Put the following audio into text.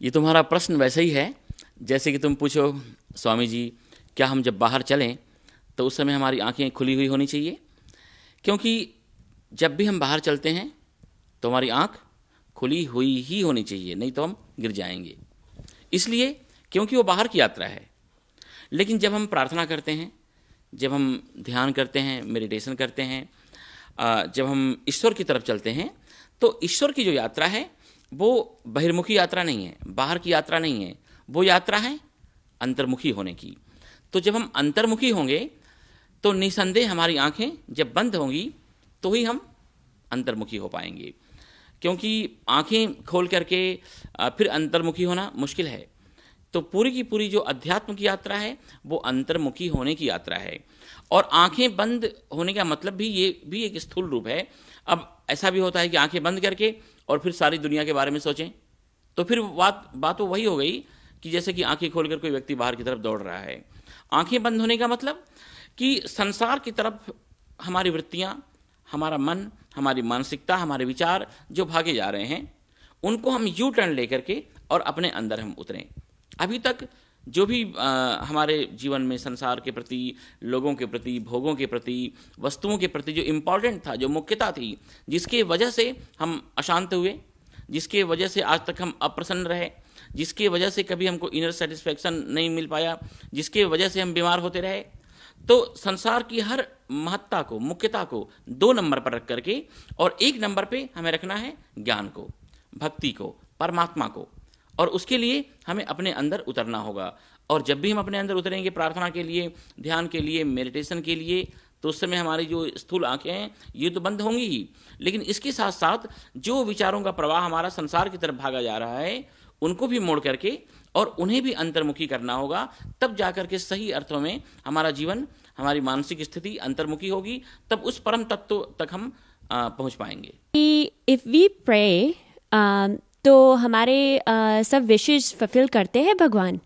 ये तुम्हारा प्रश्न वैसे ही है जैसे कि तुम पूछो, स्वामी जी क्या हम जब बाहर चलें तो उस समय हमारी आंखें खुली हुई होनी चाहिए? क्योंकि जब भी हम बाहर चलते हैं तो हमारी आंख खुली हुई ही होनी चाहिए, नहीं तो हम गिर जाएंगे। इसलिए क्योंकि वो बाहर की यात्रा है। लेकिन जब हम प्रार्थना करते हैं, जब हम ध्यान करते हैं, मेडिटेशन करते हैं, जब हम ईश्वर की तरफ चलते हैं, तो ईश्वर की जो यात्रा है वो बहिर्मुखी यात्रा नहीं है, बाहर की यात्रा नहीं है, वो यात्रा है अंतर्मुखी होने की। तो जब हम अंतर्मुखी होंगे तो निसंदेह हमारी आंखें जब बंद होंगी तो ही हम अंतर्मुखी हो पाएंगे। क्योंकि आंखें खोल करके फिर अंतर्मुखी होना मुश्किल है। तो पूरी की पूरी जो अध्यात्म की यात्रा है वो अंतर्मुखी होने की यात्रा है। और आंखें बंद होने का मतलब भी ये भी एक स्थूल रूप है। अब ऐसा भी होता है कि आंखें बंद करके और फिर सारी दुनिया के बारे में सोचें, तो फिर बात तो वही हो गई कि जैसे कि आंखें खोलकर कोई व्यक्ति बाहर की तरफ दौड़ रहा है। आंखें बंद होने का मतलब कि संसार की तरफ हमारी वृत्तियां, हमारा मन, हमारी मानसिकता, हमारे विचार जो भागे जा रहे हैं उनको हम यू टर्न लेकर के और अपने अंदर हम उतरें। अभी तक जो भी हमारे जीवन में संसार के प्रति, लोगों के प्रति, भोगों के प्रति, वस्तुओं के प्रति जो इम्पोर्टेंट था, जो मुख्यता थी, जिसके वजह से हम अशांत हुए, जिसके वजह से आज तक हम अप्रसन्न रहे, जिसके वजह से कभी हमको इनर सेटिस्फैक्शन नहीं मिल पाया, जिसके वजह से हम बीमार होते रहे, तो संसार की हर महत्ता को, मुख्यता को 2 नंबर पर रख करके और 1 नंबर पे हमें रखना है ज्ञान को, भक्ति को, परमात्मा को। और उसके लिए हमें अपने अंदर उतरना होगा। और जब भी हम अपने अंदर उतरेंगे प्रार्थना के लिए, ध्यान के लिए, मेडिटेशन के लिए, तो उस समय हमारी जो स्थूल आंखें हैं ये तो बंद होंगी ही, लेकिन इसके साथ साथ जो विचारों का प्रवाह हमारा संसार की तरफ भागा जा रहा है उनको भी मोड़ करके और उन्हें भी अंतर्मुखी करना होगा। तब जाकर के सही अर्थों में हमारा जीवन, हमारी मानसिक स्थिति अंतर्मुखी होगी, तब उस परम तत्व तक हम पहुंच पाएंगे। इफ वी प्रे तो हमारे सब विशेष फुलफिल करते हैं भगवान?